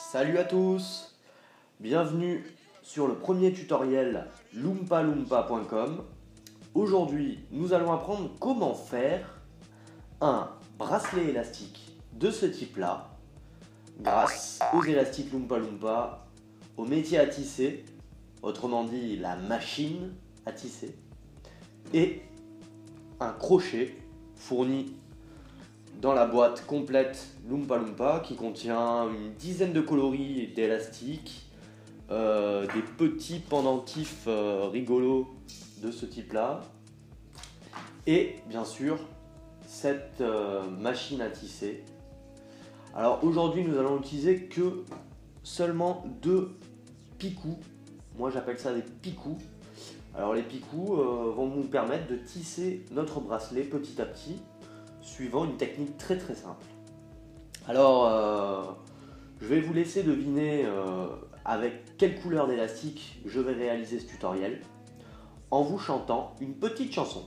Salut à tous, bienvenue sur le premier tutoriel loompalumpa.com. Aujourd'hui, nous allons apprendre comment faire un bracelet élastique de ce type-là grâce aux élastiques Loompa Loompa, au métier à tisser, autrement dit la machine à tisser, et un crochet fourni dans la boîte complète Loompa Loompa qui contient une dizaine de coloris d'élastiques, des petits pendentifs rigolos de ce type là et bien sûr cette machine à tisser. Alors aujourd'hui nous allons utiliser que seulement deux picous, moi j'appelle ça des picous. Alors les picous vont nous permettre de tisser notre bracelet petit à petit suivant une technique très simple. Alors, je vais vous laisser deviner avec quelle couleur d'élastique je vais réaliser ce tutoriel en vous chantant une petite chanson.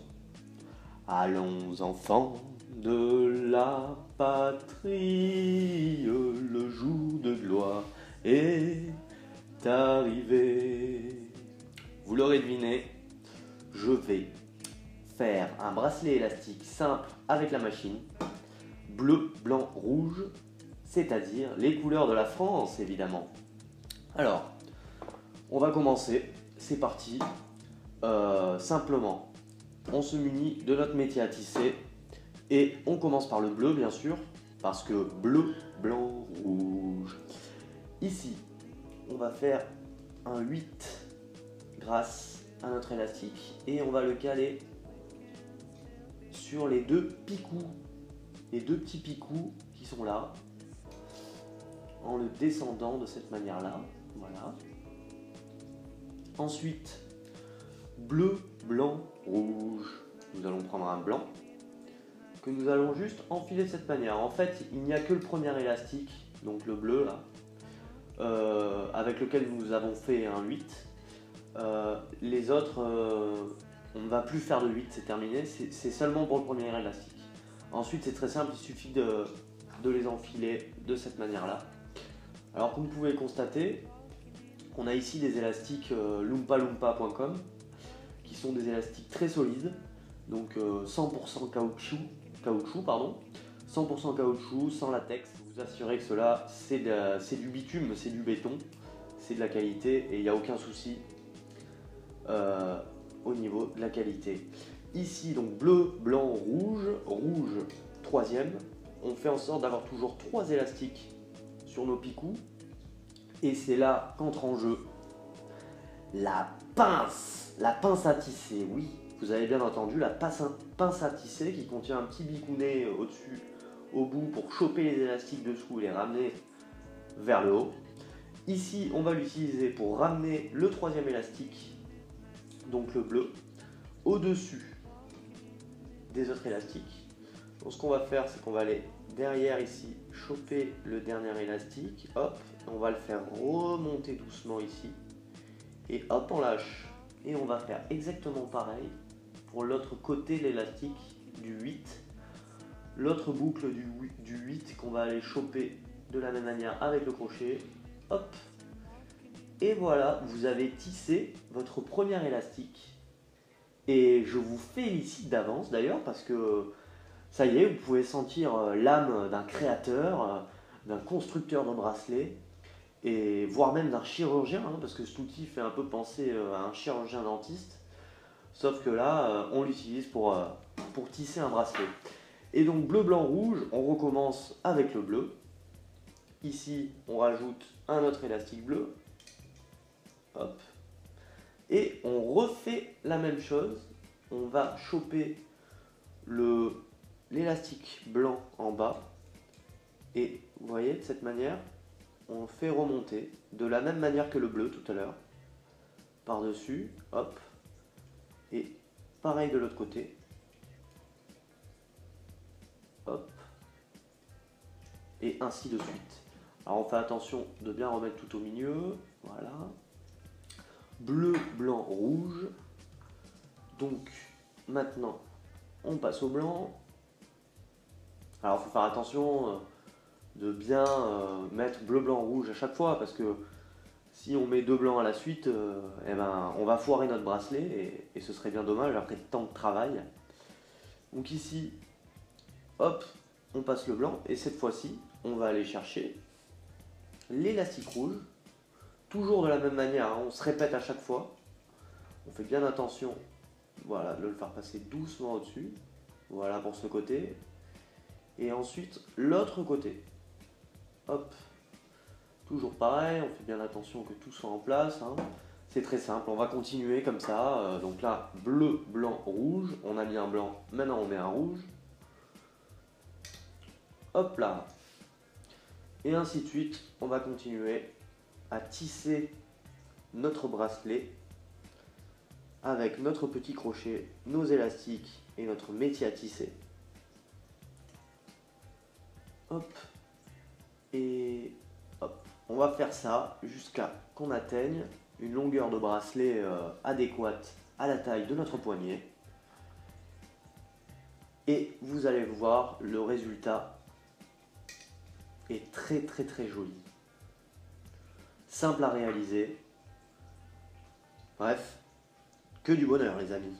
Allons enfants de la patrie, le jour de gloire est arrivé. Vous l'aurez deviné, je vais faire un bracelet élastique simple avec la machine, bleu, blanc, rouge, c'est-à-dire les couleurs de la France évidemment. Alors, on va commencer, c'est parti. Simplement, on se munit de notre métier à tisser et on commence par le bleu bien sûr, parce que bleu, blanc, rouge. Ici, on va faire un 8 grâce à notre élastique et on va le caler sur les deux picous, les deux petits picous qui sont là, en le descendant de cette manière-là. Voilà. Ensuite, bleu, blanc, rouge. Nous allons prendre un blanc que nous allons juste enfiler de cette manière. En fait, il n'y a que le premier élastique, donc le bleu là, avec lequel nous avons fait un 8. Les autres, on ne va plus faire de 8, c'est terminé, c'est seulement pour le premier élastique. Ensuite c'est très simple, il suffit de les enfiler de cette manière là. Alors comme vous pouvez constater, on a ici des élastiques loompalumpa.com qui sont des élastiques très solides, donc 100% caoutchouc, 100% caoutchouc, sans latex. Vous assurez que cela c'est du bitume, c'est du béton, c'est de la qualité et il n'y a aucun souci au niveau de la qualité. Ici donc bleu, blanc, rouge, rouge troisième. On fait en sorte d'avoir toujours 3 élastiques sur nos picous et c'est là qu'entre en jeu la pince à tisser. Oui, vous avez bien entendu, la pince à tisser qui contient un petit bicounet au-dessus, au bout pour choper les élastiques dessous et les ramener vers le haut. Ici on va l'utiliser pour ramener le troisième élastique, donc le bleu, au-dessus des autres élastiques. Donc ce qu'on va faire, c'est qu'on va aller derrière ici, choper le dernier élastique, hop, on va le faire remonter doucement ici, et hop, on lâche. Et on va faire exactement pareil pour l'autre côté de l'élastique du 8, l'autre boucle du 8 qu'on va aller choper de la même manière avec le crochet, hop, et voilà, vous avez tissé votre premier élastique. Et je vous félicite d'avance d'ailleurs parce que ça y est, vous pouvez sentir l'âme d'un créateur, d'un constructeur de bracelets, et voire même d'un chirurgien, hein, parce que cet outil fait un peu penser à un chirurgien dentiste, sauf que là, on l'utilise pour tisser un bracelet. Et donc bleu, blanc, rouge, on recommence avec le bleu. Ici, on rajoute un autre élastique bleu. Hop. Et on refait la même chose. On va choper l'élastique blanc en bas. Et vous voyez, de cette manière, on fait remonter de la même manière que le bleu tout à l'heure. Par-dessus, hop. Et pareil de l'autre côté. Hop. Et ainsi de suite. Alors on fait attention de bien remettre tout au milieu. Voilà. Bleu, blanc, rouge. Donc maintenant on passe au blanc. Alors il faut faire attention, de bien mettre bleu, blanc, rouge à chaque fois, parce que si on met deux blancs à la suite, eh ben, on va foirer notre bracelet et ce serait bien dommage après tant de travail. Donc ici, hop, on passe le blanc et cette fois-ci, on va aller chercher l'élastique rouge, toujours de la même manière, hein, on se répète à chaque fois, on fait bien attention, voilà, de le faire passer doucement au-dessus, voilà pour ce côté, et ensuite l'autre côté, hop, toujours pareil, on fait bien attention que tout soit en place, hein. C'est très simple, on va continuer comme ça, donc là, bleu, blanc, rouge, on a mis un blanc, maintenant on met un rouge, hop là, et ainsi de suite, on va continuer à tisser notre bracelet avec notre petit crochet, nos élastiques et notre métier à tisser. Hop, et hop, on va faire ça jusqu'à qu'on atteigne une longueur de bracelet adéquate à la taille de notre poignet. Et vous allez voir, le résultat est très très très joli. Simple à réaliser. Bref, que du bonheur les amis.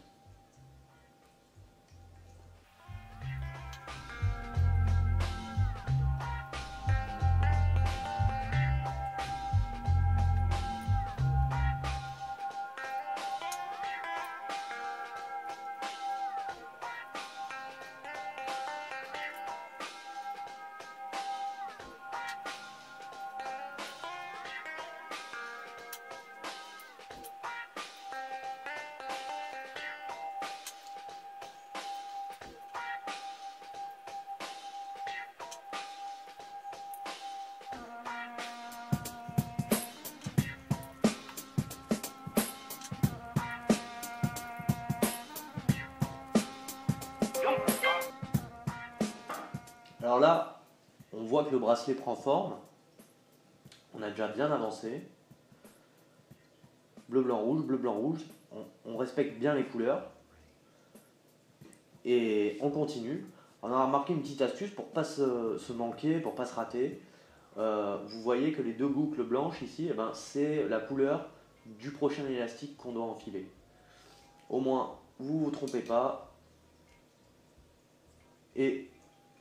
Alors là, on voit que le bracelet prend forme. On a déjà bien avancé. Bleu, blanc, rouge, bleu, blanc, rouge. On respecte bien les couleurs. Et on continue. On a remarqué une petite astuce pour ne pas se manquer, pour ne pas se rater. Vous voyez que les deux boucles blanches ici, eh ben, c'est la couleur du prochain élastique qu'on doit enfiler. Au moins, vous ne vous trompez pas. Et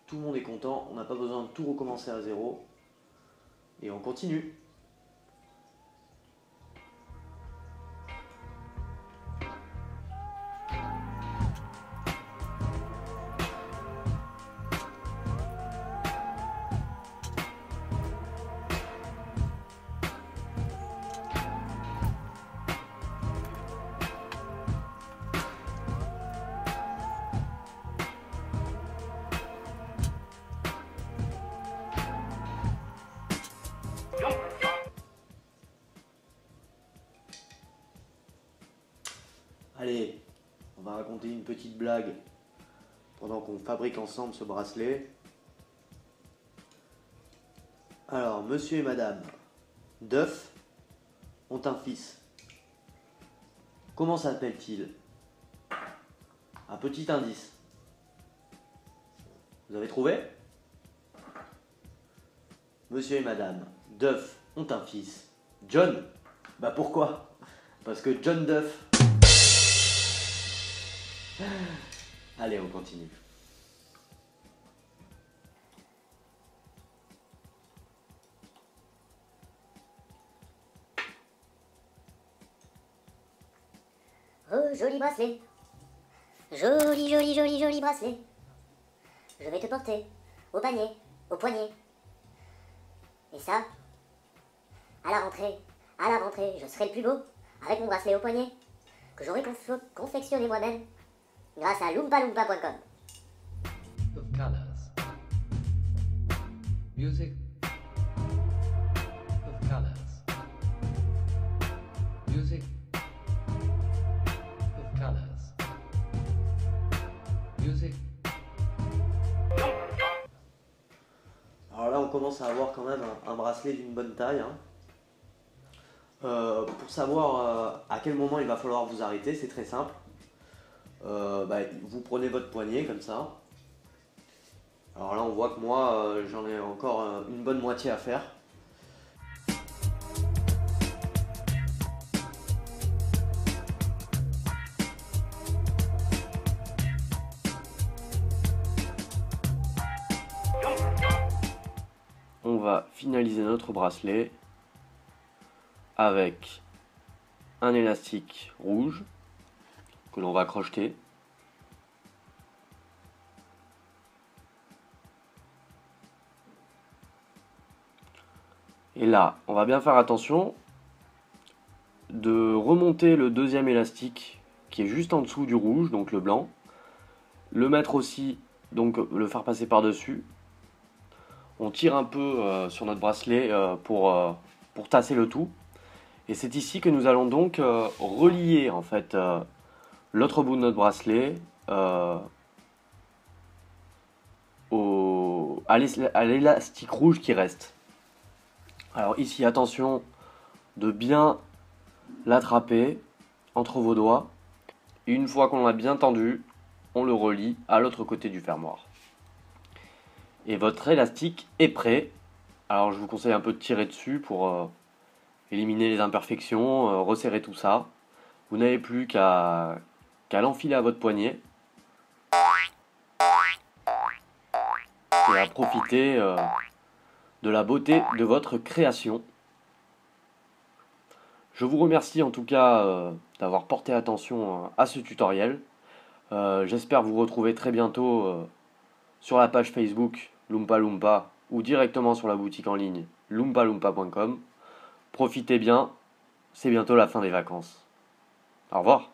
tout le monde est content, on n'a pas besoin de tout recommencer à zéro. Et on continue. Allez, on va raconter une petite blague pendant qu'on fabrique ensemble ce bracelet. Alors, monsieur et madame Duff ont un fils. Comment s'appelle-t-il? Un petit indice. Vous avez trouvé? Monsieur et madame Duff ont un fils. John? Bah pourquoi? Parce que John Duff. Allez, on continue. Oh, joli bracelet. Joli, joli, joli, joli bracelet. Je vais te porter au panier, au poignet. Et ça, à la rentrée, je serai le plus beau avec mon bracelet au poignet que j'aurai confectionné moi-même grâce à loompa-loompa.com. Of colors. Music of colors. Music of colors. Music. Alors là, on commence à avoir quand même un bracelet d'une bonne taille, hein. Pour savoir à quel moment il va falloir vous arrêter, c'est très simple. Vous prenez votre poignet comme ça, Alors là, on voit que moi, j'en ai encore une bonne moitié à faire. On va finaliser notre bracelet avec un élastique rouge que l'on va crocheter. Et là, on va bien faire attention de remonter le deuxième élastique qui est juste en dessous du rouge, donc le blanc. Le mettre aussi, donc le faire passer par-dessus. On tire un peu sur notre bracelet pour tasser le tout. Et c'est ici que nous allons donc relier en fait l'autre bout de notre bracelet à l'élastique rouge qui reste. Alors ici, attention de bien l'attraper entre vos doigts. Et une fois qu'on l'a bien tendu, on le relie à l'autre côté du fermoir. Et votre élastique est prêt. Alors je vous conseille un peu de tirer dessus pour éliminer les imperfections, resserrer tout ça. Vous n'avez plus qu'à l'enfiler à votre poignet et à profiter de la beauté de votre création. Je vous remercie en tout cas d'avoir porté attention à ce tutoriel. J'espère vous retrouver très bientôt sur la page Facebook Loompa Loompa ou directement sur la boutique en ligne loompaloompa.com. Profitez bien, c'est bientôt la fin des vacances. Au revoir.